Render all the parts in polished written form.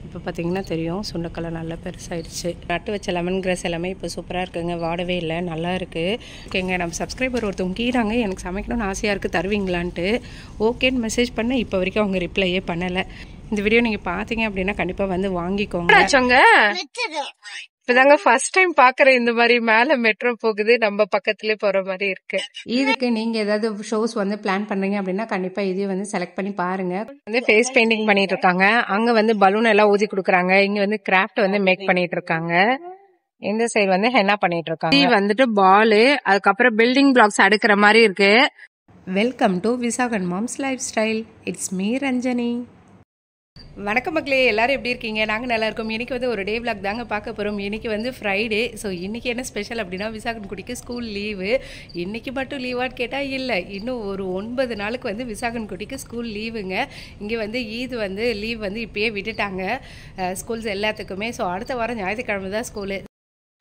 இப்போ பார்த்தீங்கன்னா தெரியும் சுண்டக்காய் நல்லா பெருசாகிடுச்சு. நட்டு வச்ச லெமன் கிராஸ் எல்லாமே இப்போ சூப்பராக இருக்குங்க, வாடவே இல்லை, நல்லா இருக்குது. ஓகேங்க, நம்ம சப்ஸ்கிரைபர் ஒருத்தவங்க கீழாங்க எனக்கு சமைக்கணும்னு ஆசையாக இருக்குது தருவீங்களான்ட்டு ஓகேன்னு மெசேஜ் பண்ண இப்போ வரைக்கும் அவங்க ரிப்ளையே பண்ணலை. இந்த வீடியோ நீங்கள் பார்த்தீங்க அப்படின்னா கண்டிப்பாக வந்து வாங்கிக்கோங்க. இப்பதாங்க ஃபர்ஸ்ட் டைம் பாக்குறேன் இந்த மாதிரி மேல மெட்ரோ போகுது, நம்ம பக்கத்துலயே போற மாதிரி இருக்கு. இதுக்கு நீங்க ஏதாவது ஷோஸ் வந்து பிளான் பண்றீங்க அப்படின்னா கண்டிப்பா இதையும் வந்து செலக்ட் பண்ணி பாருங்க. வந்து ஃபேஸ் பெயிண்டிங் பண்ணிட்டு இருக்காங்க, அங்க வந்து பலூன் எல்லாம் ஊதி கொடுக்குறாங்க, இங்க வந்து கிராஃப்ட் வந்து மேக் பண்ணிட்டு இருக்காங்க, இந்த சைடு வந்து ஹென்னா பண்ணிட்டு இருக்காங்க. வந்துட்டு பாலு, அதுக்கப்புறம் பில்டிங் பிளாக்ஸ் அடுக்கிற மாதிரி இருக்கு. Welcome to Visakan moms life style. It's me Ranjani. வணக்கம் மக்களே, எல்லாரும் எப்படி இருக்கீங்க? நாங்கள் நல்லா இருக்கோம். இன்றைக்கி வந்து ஒரு டே விளாக் தாங்க பார்க்க போகிறோம். இன்றைக்கி வந்து ஃப்ரைடே. ஸோ இன்றைக்கி என்ன ஸ்பெஷல் அப்படின்னா விசாகன்குடிக்கு ஸ்கூல் லீவு. இன்றைக்கி மட்டும் லீவான்னு கேட்டால் இல்லை, இன்னும் ஒரு 9 நாளுக்கு வந்து விசாகன்குடிக்கு ஸ்கூல் லீவுங்க. இங்கே வந்து ஈத் வந்து லீவ் வந்து இப்போயே விட்டுட்டாங்க ஸ்கூல்ஸ் எல்லாத்துக்குமே. ஸோ அடுத்த வாரம் ஞாயிற்றுக்கிழமை தான் ஸ்கூலு.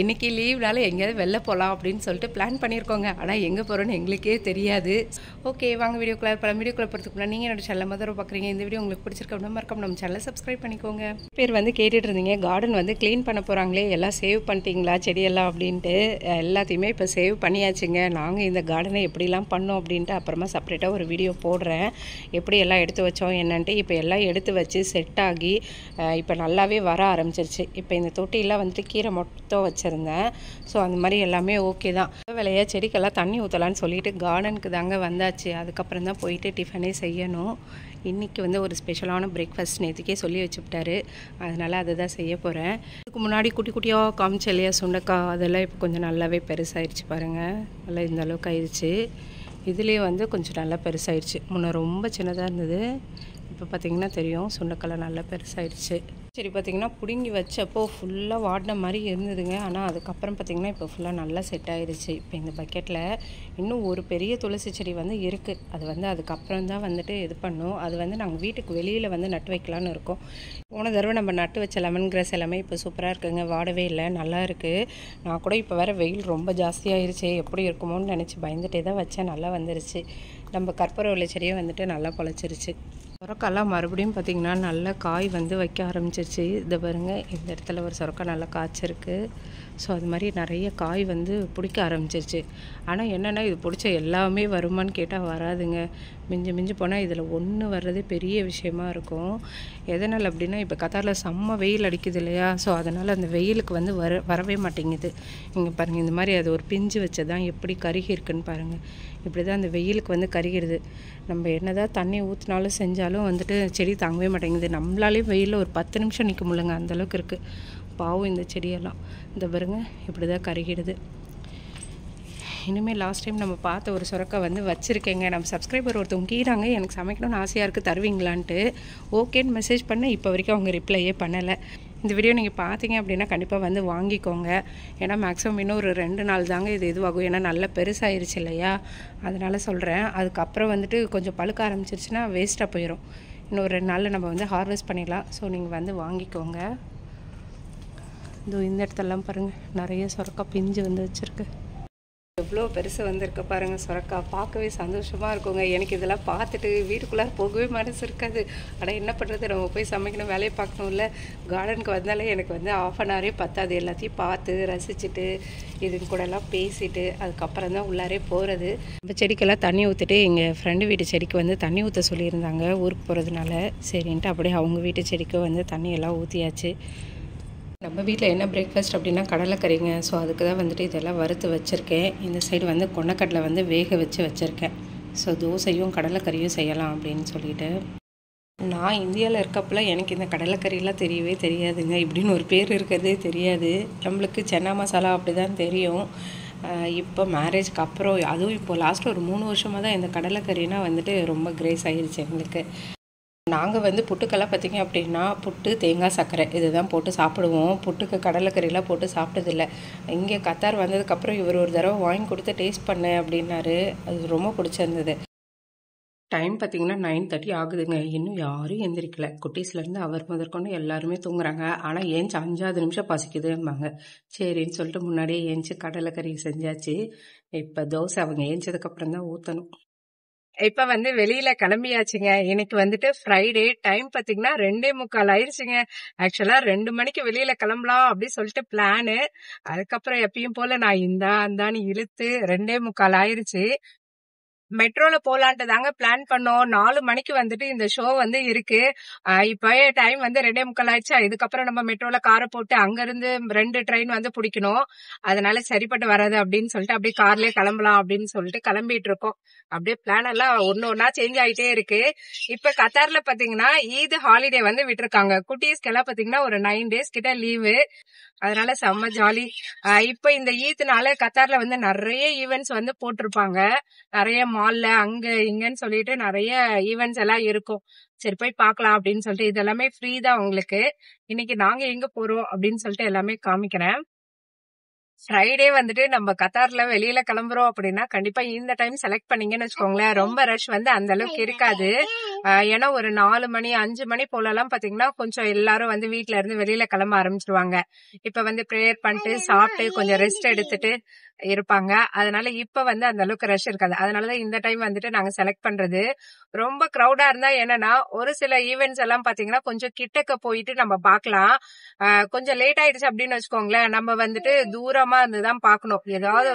இன்றைக்கி லீவ்னால எங்கேயாவது வெளில போகலாம் அப்படின்னு சொல்லிட்டு பிளான் பண்ணியிருக்கோங்க. ஆனால் எங்கே போகிறோன்னு எங்களுக்கே தெரியாது. ஓகே, வாங்க வீடியோக்குள்ளே போகலாம். வீடியோக்குள்ளே போகிறதுக்கு முன்னாடி நீங்கள் என்னோட சேனல் முதல்ல பார்க்குறீங்க, இந்த வீடியோ உங்களுக்கு பிடிச்சிருக்க மறக்காம நம்ம சேனலை சப்ஸ்கிரைப் பண்ணிக்கோங்க. பேர் வந்து கேட்டுட்டு இருந்தீங்க, கார்டன் வந்து க்ளீன் பண்ண போகிறாங்களே, எல்லாம் சேவ் பண்ணிட்டீங்களா செடியெல்லாம் அப்படின்ட்டு. எல்லாத்தையுமே இப்போ சேவ் பண்ணியாச்சுங்க. நாங்கள் இந்த கார்டனை எப்படிலாம் பண்ணோம் அப்படின்ட்டு அப்புறமா செப்பரேட்டாக ஒரு வீடியோ போடுறேன், எப்படி எல்லாம் எடுத்து வச்சோம் என்னன்ட்டு. இப்போ எல்லாம் எடுத்து வச்சு செட் ஆகி இப்போ நல்லாவே வர ஆரம்பிச்சிருச்சு. இப்போ இந்த தொட்டிலாம் வந்துட்டு கீரை மொத்தம் வச்சிருந்தேன். ஸோ அந்த மாதிரி எல்லாமே ஓகே தான். வேலையாக செடிக்கெல்லாம் தண்ணி ஊற்றலான்னு சொல்லிட்டு கார்டனுக்கு தாங்க வந்தாச்சு. அதுக்கப்புறம் தான் போயிட்டு டிஃபனே செய்யணும். இன்றைக்கி வந்து ஒரு ஸ்பெஷலான பிரேக்ஃபாஸ்ட் நேற்றுக்கே சொல்லி வச்சுக்கிட்டாரு, அதனால் அதை தான் செய்ய போகிறேன். இதுக்கு முன்னாடி குட்டி குட்டியாக காமிச்ச இல்லையா சுண்டக்காய், அதெல்லாம் இப்போ கொஞ்சம் நல்லாவே பெருசாகிடுச்சு பாருங்கள். நல்லா இந்த அளவுக்கு ஆயிடுச்சு. இதுலேயே வந்து கொஞ்சம் நல்லா பெருசாகிடுச்சு. முன்னே ரொம்ப சின்னதாக இருந்தது, இப்போ பார்த்திங்கன்னா தெரியும் சுண்டக்காய் நல்லா பெருசாகிடுச்சு. சரி, பார்த்திங்கன்னா பிடுங்கி வச்சப்போ ஃபுல்லாக வாடின மாதிரி இருந்ததுங்க. ஆனால் அதுக்கப்புறம் பார்த்திங்கன்னா இப்போ ஃபுல்லாக நல்லா செட் ஆகிடுச்சு. இப்போ இந்த பக்கெட்டில் இன்னும் ஒரு பெரிய துளசி செடி வந்து இருக்குது. அது வந்து அதுக்கப்புறம் தான் வந்துட்டு இது பண்ணும். அது வந்து நாங்கள் வீட்டுக்கு வெளியில் வந்து நட்டு வைக்கலான்னு இருக்கோம். போன தடவை நம்ம நட்டு வச்ச லெமன் கிராஸ் எல்லாமே இப்போ சூப்பராக இருக்குங்க, வாடவே இல்லை, நல்லா இருக்குது. நான் கூட இப்போ வேறு வெயில் ரொம்ப ஜாஸ்தியாகிருச்சு, எப்படி இருக்குமோன்னு நினச்சி பயந்துட்டே தான் வச்சேன். நல்லா வந்துருச்சு. நம்ம கற்பூரவள்ளி செடியை வந்துட்டு நல்லா பொழைச்சிருச்சு. சொரக்காலாம் மறுபடியும் பார்த்திங்கன்னா நல்லா காய் வந்து வைக்க ஆரம்பிச்சிருச்சு. இதை பாருங்கள், இந்த இடத்துல ஒரு சொரக்காய் நல்லா காய்ச்சிருக்கு. ஸோ அது மாதிரி நிறைய காய் வந்து பிடிக்க ஆரம்பிச்சிருச்சு. ஆனால் என்னென்னா இது பிடிச்ச எல்லாமே வருமானு கேட்டால் வராதுங்க. மிஞ்சி போனால் இதில் ஒன்று வர்றதே பெரிய விஷயமா இருக்கும். எதனால் அப்படின்னா இப்போ கத்தாரில் செம்ம வெயில் அடிக்குது இல்லையா, ஸோ அதனால் அந்த வெயிலுக்கு வந்து வரவே மாட்டேங்குது. இங்கே பாருங்கள், இந்த மாதிரி அது ஒரு பிஞ்சு வச்சதான் எப்படி கருகி இருக்குன்னு பாருங்கள். இப்படி தான் அந்த வெயிலுக்கு வந்து கருகிடுது. நம்ம என்னதான் தண்ணி ஊற்றினாலும் செஞ்சாலும் வந்துட்டு செடி தாங்கவே மாட்டேங்குது. நம்மளாலே வெயிலில் ஒரு 10 நிமிஷம் நிற்க முடியலங்க, அந்தளவுக்கு இருக்குது. பாவம் இந்த செடியெல்லாம். இந்த பாருங்க இப்படி தான் கருகிடுது. இனிமேல் லாஸ்ட் டைம் நம்ம பார்த்த ஒரு சுரக்காய் வந்து வச்சுருக்கேங்க. நம்ம சப்ஸ்கிரைபர் ஒருத்தவங்க கீழாங்க எனக்கு சமைக்கணும்னு ஆசையாக இருக்குது தருவீங்களான்ட்டு ஓகேன்னு மெசேஜ் பண்ண இப்போ வரைக்கும் அவங்க ரிப்ளையே பண்ணலை. இந்த வீடியோ நீங்கள் பார்த்தீங்க அப்படின்னா கண்டிப்பாக வந்து வாங்கிக்கோங்க. ஏன்னா மேக்ஸிமம் இன்னும் ஒரு 2 நாள் தாங்க இது இதுவாகும். ஏன்னா நல்லா பெருசாகிருச்சு இல்லையா, அதனால் சொல்கிறேன். அதுக்கப்புறம் வந்துட்டு கொஞ்சம் பழுக்க ஆரம்பிச்சிருச்சுன்னா வேஸ்ட்டாக போயிடும். இன்னும் ஒரு 2 நாளில் நம்ம வந்து ஹார்வெஸ்ட் பண்ணிடலாம். ஸோ நீங்கள் வந்து வாங்கிக்கோங்க. இந்த இடத்தெல்லாம் பாருங்கள், நிறைய சொரக்காய் பிஞ்சு வந்து வச்சுருக்கு. எவ்வளோ பெருசு வந்திருக்க பாருங்கள் சொரக்காய். பார்க்கவே சந்தோஷமாக இருக்குங்க. எனக்கு இதெல்லாம் பார்த்துட்டு வீட்டுக்குள்ளார போகவே மனசு இருக்காது. ஆனால் என்ன பண்ணுறது, நம்ம போய் சமைக்கணும், வேலையை பார்க்கணும்ல. கார்டனுக்கு வந்தாலே எனக்கு வந்து 1/2 hour பத்தாது. எல்லாத்தையும் பார்த்து ரசிச்சுட்டு இதுன்னு கூட எல்லாம் பேசிட்டு அதுக்கப்புறம் தான் உள்ளாரே போகிறது. நம்ம செடிக்கெல்லாம் தண்ணி ஊற்றிட்டு எங்கள் ஃப்ரெண்டு வீட்டு செடிக்கு வந்து தண்ணி ஊற்ற சொல்லியிருந்தாங்க ஊருக்கு போகிறதுனால. சரின்ட்டு அப்படியே அவங்க வீட்டு செடிக்கு வந்து தண்ணியெல்லாம் ஊற்றியாச்சு. நம்ம வீட்டில் என்ன பிரேக்ஃபாஸ்ட் அப்படின்னா கடலைக்கறிங்க. ஸோ அதுக்கு தான் வந்துட்டு இதெல்லாம் வறுத்து வச்சுருக்கேன். இந்த சைடு வந்து கொண்டக்கடலை வந்து வேக வச்சுருக்கேன். ஸோ தோசையும் கடலைக்கறியும் செய்யலாம் அப்படின்னு சொல்லிட்டு. நான் இந்தியாவில் இருக்கப்பெல்லாம் எனக்கு இந்த கடலைக்கறியெல்லாம் தெரியவே தெரியாதுங்க. இப்படின்னு ஒரு பேர் இருக்கிறதே தெரியாது. நம்மளுக்கு சென்னா மசாலா அப்படி தான் தெரியும். இப்போ மேரேஜ்க்கு அப்புறம், அதுவும் இப்போ லாஸ்ட்டு ஒரு 3 வருஷமாக தான் இந்த கடலைக்கறினா வந்துட்டு ரொம்ப கிரேஸ் ஆகிருச்சு எங்களுக்கு. நாங்கள் வந்து புட்டுக்கெல்லாம் பார்த்திங்க அப்படின்னா புட்டு, தேங்காய், சர்க்கரை இது தான் போட்டு சாப்பிடுவோம். புட்டுக்கு கடலைக்கறிலாம் போட்டு சாப்பிட்டதில்லை. இங்கே கத்தார் வந்ததுக்கப்புறம் இவர் ஒரு தடவை வாங்கி கொடுத்து டேஸ்ட் பண்ணேன் அப்படின்னாரு. அது ரொம்ப பிடிச்சிருந்தது. டைம் பார்த்திங்கன்னா 9:30 ஆகுதுங்க. இன்னும் யாரும் எந்திரிக்கல. குட்டீஸ்லேருந்து அவர் முதற்கொண்டு எல்லாருமே தூங்குறாங்க. ஆனால் ஏஞ்சி 5வது நிமிஷம் பசிக்குதும்பாங்க. சரின்னு சொல்லிட்டு முன்னாடியே ஏஞ்சி கடலைக்கறி செஞ்சாச்சு. இப்போ தோசை அவங்க ஏஞ்சதுக்கப்புறம் தான் ஊற்றணும். இப்ப வந்து வெளியில கிளம்பியாச்சுங்க. இன்னைக்கு வந்துட்டு ஃப்ரைடே. டைம் பாத்தீங்கன்னா 2:45 ஆயிருச்சுங்க. ஆக்சுவலா 2 மணிக்கு வெளியில கிளம்பலாம் அப்படின்னு சொல்லிட்டு பிளானு. அதுக்கப்புறம் எப்பயும் போல நான் இந்தா அந்தான்னு இழுத்து 2:45 ஆயிருச்சு. மெட்ரோல போலான்ட்டு தாங்க பிளான் பண்ணோம். 4 மணிக்கு வந்துட்டு இந்த ஷோ வந்து இருக்கு. இப்பவே டைம் வந்து 2:45 ஆயிடுச்சா. இதுக்கப்புறம் நம்ம மெட்ரோல காரை போட்டு அங்க இருந்து 2 ட்ரெயின் வந்து பிடிக்கணும். அதனால சரிப்பட்டு வராது அப்படின்னு சொல்லிட்டு அப்படியே கார்லயே கிளம்பலாம் அப்படின்னு சொல்லிட்டு கிளம்பிட்டு இருக்கோம். அப்படியே பிளான் எல்லாம் ஒன்னு ஒன்னா சேஞ்ச் ஆயிட்டே இருக்கு. இப்ப கத்தார்ல பாத்தீங்கன்னா ஈத் ஹாலிடே வந்து விட்டுருக்காங்க. குட்டீஸ்க்கு எல்லாம் பாத்தீங்கன்னா ஒரு 9 டேஸ் கிட்ட லீவு. அதனால செம்ம ஜாலி. இப்ப இந்த ஈத்னால கத்தார்ல வந்து நிறைய ஈவெண்ட்ஸ் வந்து போட்டிருப்பாங்க. நிறைய மால்ல அங்க இங்கன்னு சொல்லிட்டு நிறைய ஈவெண்ட்ஸ் எல்லாம் இருக்கும். சரி போய் பார்க்கலாம் அப்படின்னு சொல்லிட்டு இது எல்லாமே ஃப்ரீ தான் உங்களுக்கு. இன்னைக்கு நாங்க எங்க போறோம் அப்படின்னு சொல்லிட்டு எல்லாமே காமிக்கிறேன். ஃப்ரைடே வந்துட்டு நம்ம கத்தார்ல வெளியில கிளம்புறோம் அப்படின்னா கண்டிப்பா இந்த டைம் செலக்ட் பண்ணீங்கன்னு வச்சுக்கோங்களேன். ரொம்ப ரஷ் வந்து அந்த அளவுக்கு இருக்காது. ஏன்னா ஒரு 4 மணி 5 மணி போல எல்லாம் பாத்தீங்கன்னா கொஞ்சம் எல்லாரும் வந்து வீட்ல இருந்து வெளியில கிளம்ப ஆரம்பிச்சிருவாங்க. இப்ப வந்து ப்ரேயர் பண்ணிட்டு சாப்பிட்டு கொஞ்சம் ரெஸ்ட் எடுத்துட்டு இருப்பாங்க. அதனால இப்ப வந்து அந்த அளவுக்கு ரஷ் இருக்காது. அதனாலதான் இந்த டைம் வந்துட்டு நாங்க செலக்ட் பண்றது. ரொம்ப கிரௌடா இருந்தா என்னன்னா ஒரு சில ஈவெண்ட்ஸ் எல்லாம் பாத்தீங்கன்னா கொஞ்சம் கிட்டக்க போயிட்டு நம்ம பாக்கலாம். கொஞ்சம் லேட் ஆயிடுச்சு அப்படின்னு வச்சுக்கோங்களேன். நம்ம வந்துட்டு தூரமா இருந்துதான் பாக்கணும். ஏதாவது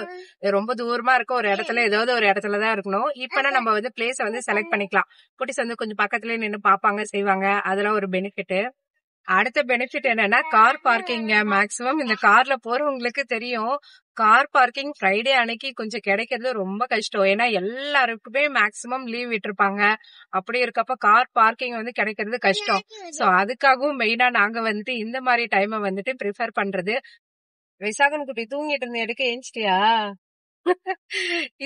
ரொம்ப தூரமா இருக்க ஒரு இடத்துல ஏதாவது ஒரு இடத்துலதான் இருக்கணும். இப்பனா நம்ம வந்து பிளேஸ வந்து செலக்ட் பண்ணிக்கலாம். குட்டிஸ் வந்து கொஞ்சம் பக்கத்துலயே நின்னு பாப்பாங்க செய்வாங்க. அதெல்லாம் ஒரு பெனிஃபிட். அடுத்த பெனிஃபிட் என்னன்னா கார் பார்க்கிங்க. மேக்சிமம் இந்த கார்ல போறவங்களுக்கு தெரியும். கார் பார்க்கிங் ஃப்ரைடே அன்னைக்கு கொஞ்சம் கிடைக்கிறது ரொம்ப கஷ்டம். ஏன்னா எல்லாருக்குமே மேக்சிமம் லீவ் விட்டுருப்பாங்க. அப்படி இருக்கப்ப கார் பார்க்கிங் வந்து கிடைக்கிறது கஷ்டம். சோ அதுக்காகவும் மெயினா நாங்க வந்துட்டு இந்த மாதிரி டைமை வந்துட்டு ப்ரிஃபர் பண்றது. விசாகன் குட்டி தூங்கிட்டு இருந்த எடுக்க ஏஞ்சிட்டியா?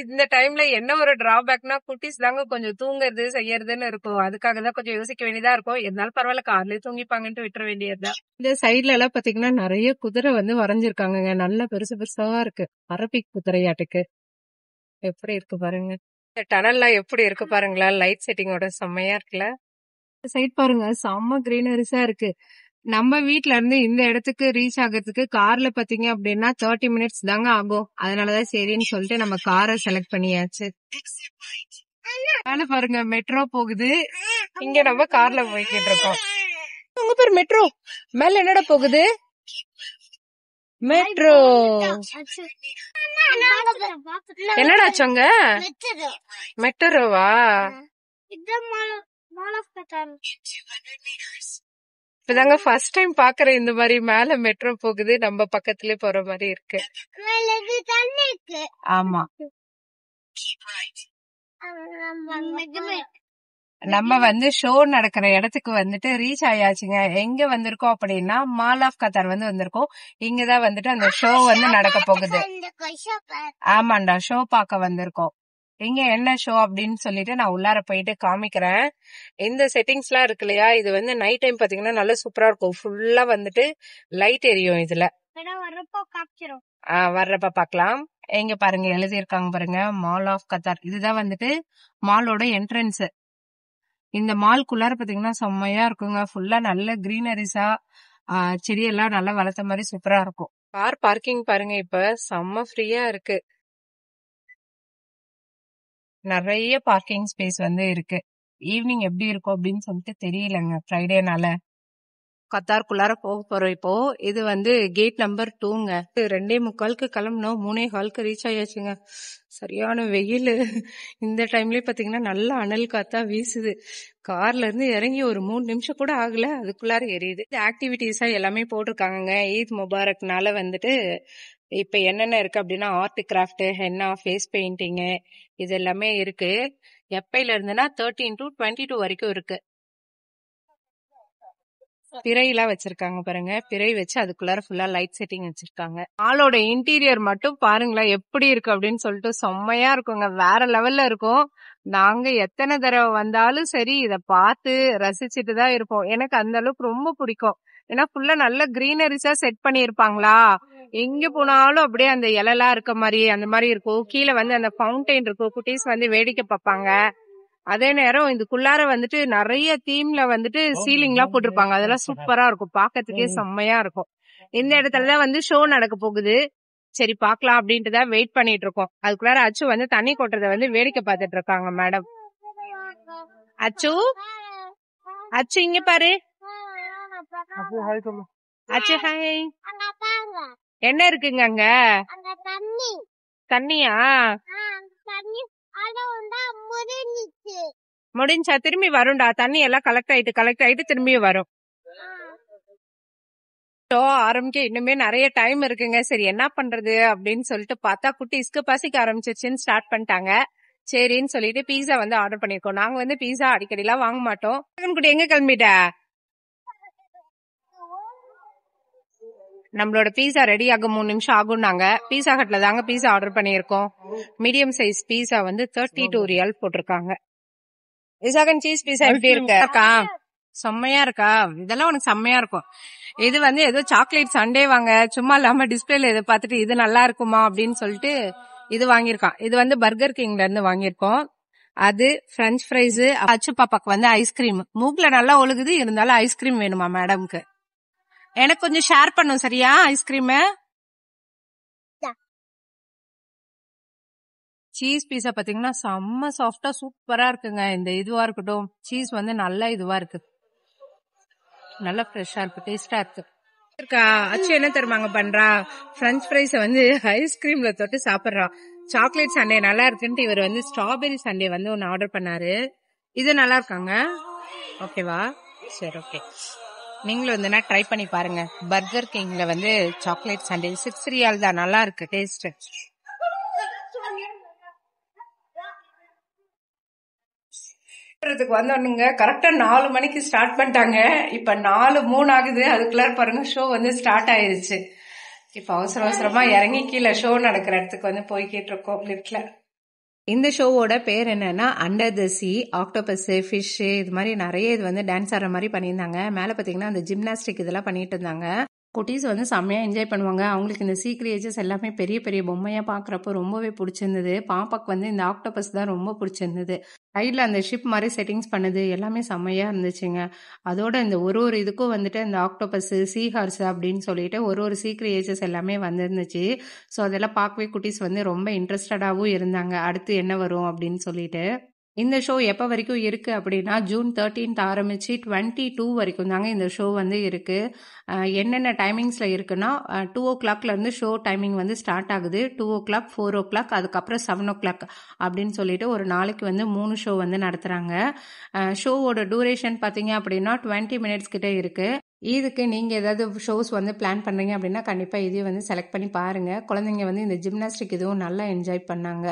இந்த டைம்ல என்ன ஒரு டிராபேக்னா குட்டீஸ் தாங்க கொஞ்சம் தூங்குறது செய்யறதுன்னு இருக்கும். அதுக்காக தான் கொஞ்சம் யோசிக்க வேண்டியதா இருக்கும். இருந்தாலும் பரவாயில்ல, கார்லயே தூங்கிப்பாங்கன்ட்டு விட்டுற வேண்டியதுதான். இந்த சைட்ல எல்லாம் பாத்தீங்கன்னா நிறைய குதிரை வந்து வரைஞ்சிருக்காங்க. நல்ல பெருசு பெருசா இருக்கு. அரபிக் குதிரையாட்டுக்கு எப்படி இருக்கு பாருங்க. இந்த டனல்லாம் எப்படி இருக்கு பாருங்களா. லைட் செட்டிங்கோட செம்மையா இருக்குல்ல. சைட் பாருங்க செம்ம கிரீனரிஸா இருக்கு. நம்ம வீட்ல இருந்து இந்த இடத்துக்கு ரீச் ஆகிறதுக்கு கார்ல பாத்தீங்க அப்படின்னா 30 மினிட்ஸ் தாங்க ஆகும். அதனாலதான் சரின்னு சொல்லிட்டு நம்ம காரை செலக்ட் பண்ணியாச்சு. மேல பாருங்க மெட்ரோ போகுது. இங்க நம்ம கார்ல போய்கிட்டு இருக்கோம். உங்க பேர் மெட்ரோ. மேல என்னடா போகுது? மெட்ரோ. என்னடாச்சோங்க? மெட்ரோவா? இப்பதாங்க ஃபர்ஸ்ட் டைம் பாக்குறேன் இந்த மாதிரி மேல மெட்ரோ போகுது. நம்ம பக்கத்துல போற மாதிரி இருக்கு. ஆமா, நம்ம வந்து ஷோ நடக்கிற இடத்துக்கு வந்துட்டு ரீச் ஆயாச்சுங்க. எங்க வந்திருக்கோம் அப்படின்னா மால் ஆஃப் கத்தார் வந்து வந்திருக்கோம். இங்கதான் வந்துட்டு அந்த ஷோ வந்து நடக்க போகுது. ஆமாண்டா, ஷோ பார்க்க வந்திருக்கோம். இங்க என்ன ஷோ அப்படின்னு சொல்லிட்டு நான் உள்ளார போயிட்டு காமிக்கிறேன். இந்த செட்டிங்ஸ் எல்லாம் இருக்கு இல்லையா, இது வந்து நைட் டைம் பாத்தீங்கன்னா நல்லா சூப்பரா இருக்கும். ஃபுல்லா வந்துட்டு லைட் எரியும் இதுல. வர்றப்ப பாக்கலாம். எங்க பாருங்க எழுதியிருக்காங்க பாருங்க, மால் ஆஃப் கத்தார். இதுதான் வந்துட்டு மாலோட என்ட்ரன்ஸ். இந்த மால்குள்ளார பாத்தீங்கன்னா செம்மையா இருக்குங்க. ஃபுல்லா நல்ல கிரீனரிஸா செடியெல்லாம் நல்லா வளர்த்த மாதிரி சூப்பரா இருக்கும். கார் பார்க்கிங் பாருங்க இப்ப செம்ம ஃப்ரீயா இருக்கு. நிறைய பார்க்கிங் ஸ்பேஸ் வந்து இருக்கு. ஈவினிங் எப்படி இருக்கும் அப்படின்னு சொல்லிட்டு தெரியலங்க ஃப்ரைடேனால. கத்தாருக்குள்ளார போக போறோம் இப்போ. இது வந்து கேட் நம்பர் 2ங்க. 2:45க்கு கிளம்பணும். 3:15க்கு ரீச் ஆயாச்சுங்க. சரியான வெயில். இந்த டைம்லயே பாத்தீங்கன்னா நல்ல அனல் காத்தா வீசுது. கார்ல இருந்து இறங்கி ஒரு 3 நிமிஷம் கூட ஆகல, அதுக்குள்ளார எரியுது. ஆக்டிவிட்டிஸா எல்லாமே போட்டிருக்காங்க. ஈத் முபாரக்னால வந்துட்டு இப்ப என்னென்ன இருக்கு அப்படின்னா art craft, henna, face painting இது எல்லாமே இருக்கு. எப்பையில இருந்துன்னா 13 to 22 வரைக்கும் இருக்கு. பிறையெல்லாம் வச்சிருக்காங்க பாருங்க. பிறை வச்சு அதுக்குள்ளார ஃபுல்லா லைட் செட்டிங் வச்சிருக்காங்க. ஆளோட இன்டீரியர் மட்டும் பாருங்களேன் எப்படி இருக்கு அப்படின்னு சொல்லிட்டு செம்மையா இருக்குங்க. வேற லெவல்ல இருக்கும். நாங்க எத்தனை தடவை வந்தாலும் சரி இத பார்த்து ரசிச்சுட்டு தான் இருப்போம். எனக்கு அந்த அளவுக்கு ரொம்ப பிடிக்கும். ஏன்னா ஃபுல்லா நல்ல கிரீனரிஸா செட் பண்ணிருப்பாங்களா. எங்க போனாலும் அப்படியே அந்த இலெல்லாம் இருக்க மாதிரி அந்த மாதிரி இருக்கும். கீழே வந்து அந்த ஃபவுண்டைன் இருக்கும். குட்டீஸ் வந்து வேடிக்கை பார்ப்பாங்க. அதே நேரம் இதுக்குள்ளார வந்துட்டு நிறைய தீம்ல வந்துட்டு சீலிங் எல்லாம் போட்டிருப்பாங்க. அதெல்லாம் சூப்பரா இருக்கும். பாக்கிறதுக்கே செம்மையா இருக்கும். இந்த இடத்துலதான் வந்து ஷோ நடக்க போகுது. சரி பாக்கலாம் அப்படின்ட்டு தான் வெயிட் பண்ணிட்டு இருக்கோம். அதுக்குள்ளார அச்சு வந்து தண்ணி கொட்டுறத வந்து வேடிக்கை பார்த்துட்டு இருக்காங்க மேடம். அச்சு அச்சு இங்க பாரு. அச்சு ஹாய். என்ன இருக்குங்க அங்க? தண்ணியா? முடிஞ்சா திரும்பி வரும்டா. தண்ணி எல்லாம் கலெக்ட் ஆயிட்டு திரும்பி வரும். ஆரம்பிக்க இன்னுமே நிறைய டைம் இருக்குங்க. சரி என்ன பண்றது அப்படின்னு சொல்லிட்டு பார்த்தா குட்டீஸ்க்கு பசிக்க ஆரம்பிச்சிருச்சுன்னு ஸ்டார்ட் பண்ணிட்டாங்க. சரின்னு சொல்லிட்டு பீஸா வந்து ஆர்டர் பண்ணிருக்கோம். நாங்க வந்து பீஸா அடிக்கடி எல்லாம் வாங்க மாட்டோம். குட்டி எங்க கிளம்பிட்ட? நம்மளோட பீஸா ரெடி ஆக 3 நிமிஷம் ஆகும். நாங்க பீஸா ஹட்ல தாங்க பீஸா ஆர்டர் பண்ணிருக்கோம். மீடியம் சைஸ் பீஸா வந்து 32 ரியால் போட்டிருக்காங்க. விசாகன் சீஸ் பீஸா எப்படி இருக்கா? செம்மையா இருக்கா? இதெல்லாம் உனக்கு செம்மையா இருக்கும். இது வந்து ஏதோ சாக்லேட் சண்டே வாங்க சும்மா இல்லாம டிஸ்பிளேல இதை பார்த்துட்டு இது நல்லா இருக்குமா அப்படின்னு சொல்லிட்டு இது வாங்கியிருக்கான். இது வந்து பர்கர் கிங்ல இருந்து வாங்கியிருக்கோம். அது பிரெஞ்ச் ஃப்ரைஸ். அச்சு பாப்பாக்கு வந்து ஐஸ்கிரீம். மூக்குல நல்லா ஒழுகுது, இருந்தாலும் ஐஸ்கிரீம் வேணுமா மேடம்க்கு. எனக்கு கொஞ்சம் ஷேர் பண்ணும் சரியா ஐஸ்கிரீம். சீஸ் பீஸா பாத்தீங்கன்னா செம்ம சாஃப்டா சூப்பரா இருக்குங்க. இந்த இதுவா இருக்கட்டும், சீஸ் வந்து நல்லா இதுவா இருக்கு, நல்லா ஃப்ரெஷ்ஷா இருக்கு, டேஸ்டா இருக்கு. அச்சு என்ன தருவாங்க பண்றா? பிரெஞ்ச் ஃப்ரைஸ வந்து ஐஸ்கிரீம்ல தொட்டு சாப்பிடுறா. சாக்லேட் சண்டே நல்லா இருக்குன்ட்டு இவர் வந்து ஸ்ட்ராபெரி சண்டே வந்து ஒன்னு ஆர்டர் பண்ணாரு. இது நல்லா இருக்காங்க. ஓகேவா? சரி ஓகே. நீங்களும் வந்து ட்ரை பண்ணி பாருங்க. பர்கர் கிங்ல வந்து சாக்லேட் சண்டே 6 ரியால் தான். நல்லா இருக்கு டேஸ்ட். வந்தோன்னுங்க கரெக்டா 4 மணிக்கு ஸ்டார்ட் பண்ணிட்டாங்க. இப்ப 4:03 ஆகுது. அதுக்குள்ள பாருங்க ஷோ வந்து ஸ்டார்ட் ஆயிருச்சு. இப்ப அவசரமா இறங்கி கீழே ஷோ நடக்கிற இடத்துக்கு வந்து போய்கிட்டு இருக்கோம் லிப்ட்ல. இந்த ஷோவோட பேர் என்னன்னா under the C. Octopus, fish, இது மாதிரி நிறைய இது வந்து டான்ஸ் ஆடுற மாதிரி பண்ணியிருந்தாங்க. மேல பாத்தீங்கன்னா அந்த ஜிம்னாஸ்டிக் இதெல்லாம் பண்ணிட்டு இருந்தாங்க. குட்டீஸ் வந்து செம்மையா என்ஜாய் பண்ணுவாங்க. அவங்களுக்கு இந்த சீ கிரியேச்சர்ஸ் எல்லாமே பெரிய பெரிய பொம்மையா பாக்குறப்போ ரொம்பவே பிடிச்சிருந்தது. பாப்பாக்கு வந்து இந்த ஆக்டோபஸ் தான் ரொம்ப பிடிச்சிருந்தது. சைட்ல அந்த ஷிப் மாதிரி செட்டிங்ஸ் பண்ணது எல்லாமே செம்மையா இருந்துச்சுங்க. அதோட இந்த ஒரு இதுக்கும் வந்துட்டு இந்த ஆக்டோபஸ், சீ ஹார்ஸ் அப்படின்னு சொல்லிட்டு ஒரு சீ கிரியேச்சர்ஸ் எல்லாமே வந்துருந்துச்சு. ஸோ அதெல்லாம் பார்க்கவே குட்டீஸ் வந்து ரொம்ப இன்ட்ரெஸ்டடாகவும் இருந்தாங்க, அடுத்து என்ன வரும் அப்படின்னு சொல்லிட்டு. இந்த ஷோ எப்போ வரைக்கும் இருக்கு அப்படின்னா ஜூன் 13 ஆரம்பிச்சு 22 வரைக்கும் தாங்க இந்த ஷோ வந்து இருக்கு. என்னென்ன டைமிங்ஸ்ல இருக்குன்னா 2:00 இருந்து ஷோ டைமிங் வந்து ஸ்டார்ட் ஆகுது. 2:00, 4:00, அதுக்கப்புறம் 7:00 அப்படின்னு சொல்லிட்டு ஒரு நாளைக்கு வந்து 3 ஷோ வந்து நடத்துறாங்க. ஷோவோட டூரேஷன் பார்த்தீங்க அப்படின்னா 20 மினிட்ஸ் கிட்ட இருக்கு. இதுக்கு நீங்க ஏதாவது ஷோஸ் வந்து பிளான் பண்றீங்க அப்படின்னா கண்டிப்பா இதையும் வந்து செலக்ட் பண்ணி பாருங்க. குழந்தைங்க வந்து இந்த ஜிம்னாஸ்டிக் இதுவும் நல்லா என்ஜாய் பண்ணாங்க.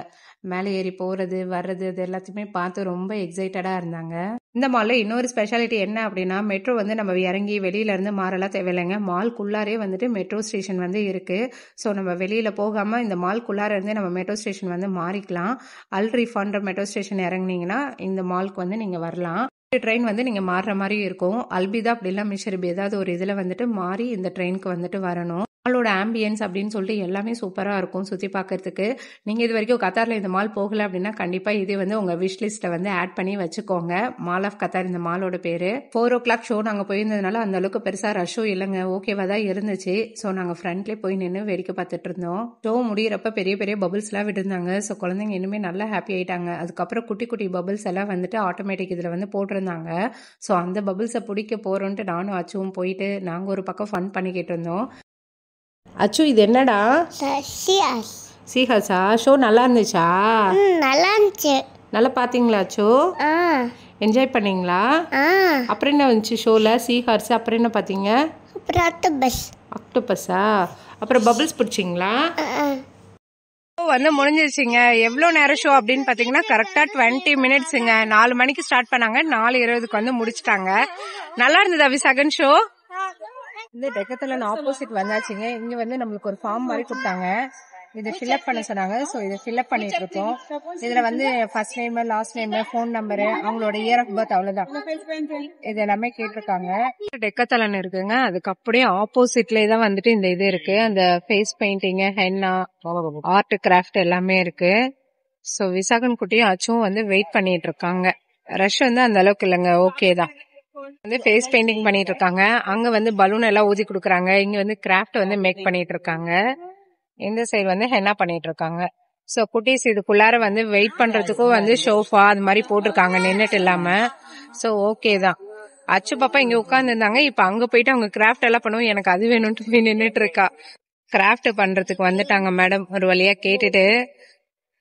மேலே ஏறி போறது வர்றது இது எல்லாத்தையுமே பார்த்து ரொம்ப எக்ஸைட்டடா இருந்தாங்க. இந்த மால்ல இன்னொரு ஸ்பெஷாலிட்டி என்ன அப்படின்னா மெட்ரோ வந்து நம்ம இறங்கி வெளியில இருந்து மாறலாம் தேவையில்லைங்க. மால்குள்ளாரே வந்துட்டு மெட்ரோ ஸ்டேஷன் வந்து இருக்கு. ஸோ நம்ம வெளியில போகாம இந்த மால்குள்ளார இருந்து நம்ம மெட்ரோ ஸ்டேஷன் வந்து மாறிக்கலாம். அல் ரீஃபான்ற மெட்ரோ ஸ்டேஷன் இறங்குனீங்கன்னா இந்த மால்க்கு வந்து நீங்க வரலாம். ட்ரெயின் வந்து நீங்க மாறுற மாதிரி இருக்கும். அல்பிதா அப்படிலாம் மிஷரிபி ஏதாவது ஒரு இதுல வந்துட்டு மாறி இந்த ட்ரெயினுக்கு வந்துட்டு வரணும். மாலோட ஆம்பியன்ஸ் அப்படின்னு சொல்லிட்டு எல்லாமே சூப்பரா இருக்கும் சுத்தி பார்க்கறதுக்கு. நீங்க இது வரைக்கும் கத்தார்ல இந்த மால் போகல அப்படின்னா கண்டிப்பா இது வந்து உங்க விஷ் லிஸ்ட்ல வந்து ஆட் பண்ணி வச்சுக்கோங்க. மால் ஆஃப் கத்தார் இந்த மாலோட பேரு. 4:00 ஷோ நாங்க போயிருந்ததுனால அந்த அளவுக்கு பெருசா ரஷ்ஷும் இல்லைங்க, ஓகேவா தான் இருந்துச்சு. ஸோ நாங்க ஃப்ரண்ட்லேயே போய் நின்று வேடிக்கை பார்த்துட்டு இருந்தோம். ஷோ முடியிறப்ப பெரிய பெரிய பபிள்ஸ் எல்லாம் விட்டுருந்தாங்க. ஸோ குழந்தைங்க இன்னுமே நல்லா ஹாப்பி ஆயிட்டாங்க. அதுக்கப்புறம் குட்டி குட்டி பபிள்ஸ் எல்லாம் வந்துட்டு ஆட்டோமேட்டிக் இதுல வந்து போட்டிருந்தாங்க. ஸோ அந்த பபிள்ஸை பிடிக்க போறோன்ட்டு நானும் அச்சுவும் போயிட்டு நாங்க ஒரு பக்கம் ஃபன் பண்ணிக்கிட்டு இருந்தோம். அச்சு இது என்னடா? சீஹாஸா? ஷோ நல்லா இருந்துச்சா? நல்லா இருந்துச்சு. நல்லா பாத்தீங்களா அச்சு? என்ஜாய் பண்ணீங்களா? அப்புறம் என்ன வந்துச்சு ஷோல? சீஹார்ஸ், அப்புறம் என்ன பாத்தீங்க? ஆக்டோபஸா? அப்புறம் பபிள்ஸ் பிடிச்சிங்களா? வந்து முடிஞ்சிருச்சுங்க. எவ்வளவு நேரம் ஷோ அப்படின்னு பாத்தீங்கன்னா கரெக்டா 20 மினிட்ஸுங்க. 4 மணிக்கு ஸ்டார்ட் பண்ணாங்க, 4:20 வந்து முடிச்சிட்டாங்க. நல்லா இருந்ததா விசாகன் ஷோ? இந்த டெக்கத்துல ஆப்போசிட் வந்தாச்சுங்க. இங்க வந்து நம்மளுக்கு ஒரு ஃபார்ம் மாதிரி கொடுத்தாங்க. இதை ஃபில்அப் பண்ண சொன்னாங்க. ஸோ இதை ஃபில்அப் பண்ணிட்டு இருக்கோம். இதுல வந்து first name, last name, phone number, அவங்களோட இயர் ஆஃப் பர்த், அவ்வளவுதான். இது எல்லாமே கேட்டிருக்காங்க. டெக்கத்தலன் இருக்குங்க. அதுக்கு அப்படியே ஆப்போசிட்லயே தான் வந்துட்டு இந்த இது இருக்கு. அந்த face painting, henna, art craft எல்லாமே இருக்கு. ஸோ விசாகன் குட்டியும் அச்சும் வந்து வெயிட் பண்ணிட்டு இருக்காங்க. ரஷ் வந்து அந்த அளவுக்கு இல்லைங்க, ஓகே தான். வந்து ஃபேஸ் பெயிண்டிங் பண்ணிட்டு இருக்காங்க. அங்க வந்து பலூன் எல்லாம் ஊதி கொடுக்குறாங்க. இங்க வந்து கிராஃப்ட் வந்து மேக் பண்ணிட்டு இருக்காங்க. இந்த சைடு வந்து ஹென்னா பண்ணிட்டு இருக்காங்க. சோ குட்டீஸ் இதுக்குள்ளார வந்து வெயிட் பண்றதுக்கும் வந்து ஷோஃபா அது மாதிரி போட்டிருக்காங்க நின்னுட்டு இல்லாம. சோ ஓகே தான். அச்சு பாப்பா இங்க உட்கார்ந்து இருந்தாங்க. இப்ப அங்க போயிட்டு அவங்க கிராஃப்ட் எல்லாம் பண்ணுவோம். எனக்கு அது வேணும்னு போய் நின்னுட்டு இருக்கா. கிராஃப்ட் பண்றதுக்கு வந்துட்டாங்க மேடம். ஒரு வழியா கேட்டுட்டு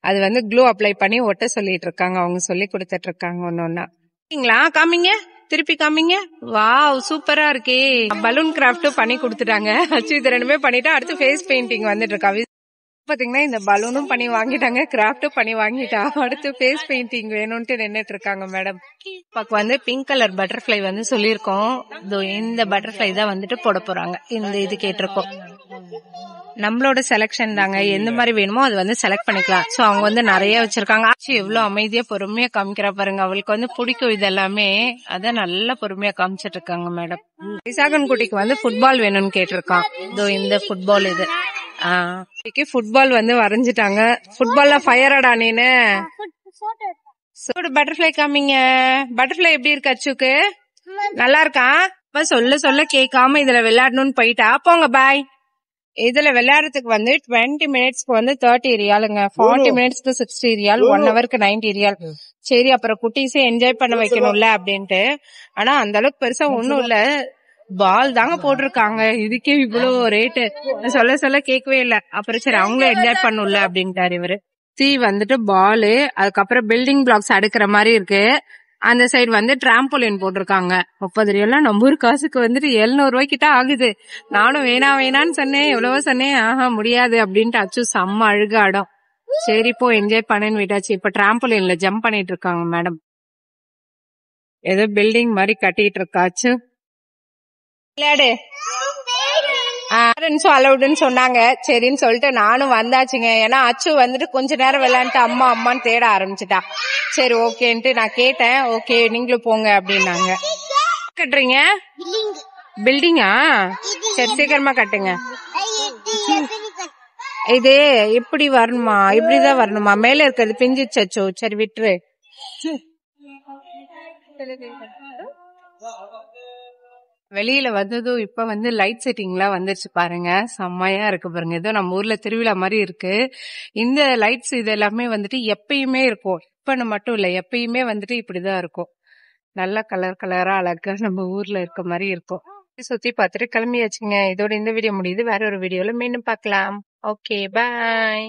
அது வந்து க்ளூ அப்ளை பண்ணி ஒட்ட சொல்லிட்டு இருக்காங்க. அவங்க சொல்லி கொடுத்துட்டு இருக்காங்க ஒன்னொன்னா. காமிங்க, திருப்பி காமிங்க. வாவ் சூப்பரா இருக்கே. பலூன் கிராஃப்டும் பண்ணி கொடுத்துட்டாங்க. அச்சு இது ரெண்டுமே பண்ணிட்டா அடுத்து ஃபேஸ் பெயிண்டிங் வந்துட்டு இருக்கா. பாத்தீங்கன்னா இந்த பலூனும் பண்ணி வாங்கிட்டாங்க, கிராஃப்டும் பண்ணி வாங்கிட்டா. அடுத்து ஃபேஸ் பெயிண்டிங் வேணும்ட்டு நின்னுட்டு இருக்காங்க மேடம். பாக்க வந்து பிங்க் கலர் பட்டர்ஃபிளை வந்து சொல்லிருக்கோம். இந்த பட்டர்ஃபிளை தான் வந்துட்டு போட போறாங்க. இந்த இது கேட்டிருக்கோம். நம்மளோட செலக்ஷன் தாங்க. எந்த மாதிரி வேணுமோ அது வந்து செலக்ட் பண்ணிக்கலாம். சோ அவங்க வந்து நிறைய வச்சிருக்காங்க. எவ்வளவு அமைதியா பொறுமையா காமிக்கிறா பாருங்க. அவளுக்கு வந்து பிடிக்கும் இது எல்லாமே. அதான் நல்லா பொறுமையா காமிச்சிட்டு இருக்காங்க மேடம். விசாகன் குட்டிக்கு வந்து ஃபுட்பால் வேணும்னு கேட்டிருக்கான். இந்த ஃபுட்பால் இது ஃபுட்பால் வந்து வரைஞ்சிட்டாங்க. ஃபுட்பால்ல ஃபயரடா நீனு. பட்டர்ஃபிளை காமிங்க. பட்டர்ஃபிளை எப்படி இருக்கு அச்சுக்கு? நல்லா இருக்கா? சொல்ல சொல்ல கேட்காம இதுல விளையாடணும்னு போயிட்டா. போங்க பாய். இதுல விளையாடுறதுக்கு வந்து 20 மினிட்ஸ்க்கு வந்து 30 ரியாலுங்க, 40 மினிட்ஸ்க்கு 60 ரியால், 1 ஹவருக்கு 90 ரியால். சரி அப்புறம் குட்டீஸே என்ஜாய் பண்ண வைக்கணும்ல அப்படின்ட்டு. ஆனா அந்த அளவுக்கு பெருசா ஒண்ணும் இல்ல. பால் தாங்க போட்டிருக்காங்க. இதுக்கே இவ்வளவு ரேட்டு. சொல்ல சொல்ல கேட்கவே இல்ல. அப்புறம் சரி அவங்களும் என்ஜாய் பண்ணும்ல அப்படின்ட்டாரு இவரு. வந்துட்டு பாலு, அதுக்கப்புறம் பில்டிங் பிளாக்ஸ் அடுக்கிற மாதிரி இருக்கு. அந்த சைடு வந்து டிராம்போலின் போட்டிருக்காங்க. 30 ரியால் நம்ம ஊர் காசுக்கு வந்துட்டு 700 ரூபாய் கிட்ட ஆகுது. நானும் வேணான்னு சொன்னேன். எவ்வளவோ சொன்னேன். ஆஹா முடியாது அப்படின்ட்டு அச்சு செம்ம அழுகாடம். சரி போ என்ஜாய் பண்ணேன்னு விட்டாச்சு. இப்ப டிராம்போலின்ல ஜம்ப் பண்ணிட்டு இருக்காங்க மேடம். ஏதோ பில்டிங் மாதிரி கட்டிட்டு இருக்காச்சு. விளையாடு அலவுடுன்னு சொன்னாங்க. சரின்னு சொல்லிட்டு நானும் வந்தாச்சுங்க. ஏன்னா அச்சு வந்துட்டு கொஞ்ச நேரம் விளையாண்டுட்டு அம்மான்னு தேட ஆரம்பிச்சுட்டா. சரி ஓகேன்ட்டு நான் கேட்டேன். ஓகே நீங்களும் போங்க அப்படின்னாங்க. கட்டுறீங்க பில்டிங்கா? சரி சீக்கிரமா கட்டுங்க. இது இப்படி வரணுமா? இப்படிதான் வரணுமா? மேல இருக்கிறது பிஞ்சிச்சோ. சரி விட்டுரு. வெளியில வந்ததும் இப்ப வந்து லைட் செட்டிங்லாம் வந்துருச்சு பாருங்க. செம்மையா இருக்கு பாருங்க. ஏதோ நம்ம ஊர்ல திருவிழா மாதிரி இருக்கு. இந்த லைட்ஸ் இது எல்லாமே வந்துட்டு எப்பயுமே இருக்கும். இப்பன்னு மட்டும் இல்ல, எப்பயுமே வந்துட்டு இப்படிதான் இருக்கும். நல்ல கலர் கலரா அழகா நம்ம ஊர்ல இருக்க மாதிரி இருக்கும். சுத்தி பார்த்துட்டு கிளம்பியாச்சுங்க. இதோட இந்த வீடியோ முடியுது. வேற ஒரு வீடியோல மீண்டும் பார்க்கலாம். Okay bye.